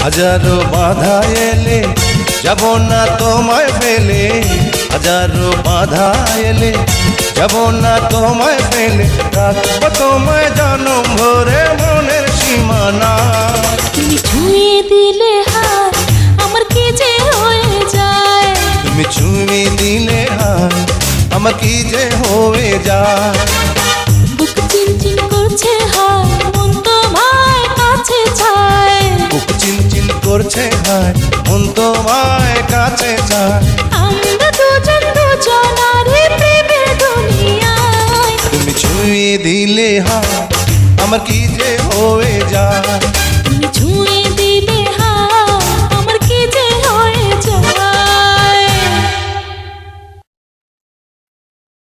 হাজারো বাধা এলে যাব না তোমায় ফেলে, হাজারো বাধা এলে যাব না তোমায় ফেলে, রাখবো তোমায় জনম ভরে মনের সীমানা। তুমি ছুঁয়ে দিলে হাত আমার কি যে হয়ে যায়, তুমি ছুঁয়ে দিলে হাত আমার কি যে হয়ে যায়। বুক চিনচিন করছে হায় মন তোমায় কাছে চায়, বুক চিনচিন করছে হায় মন তোমায় কাছে চায়। আমরা দুজন দুজনারে প্রেমের দুনিয়ায়। তুমি ছুঁয়ে দিলে হাত আমার কি যে হয়ে যায়। তুমি ছুঁয়ে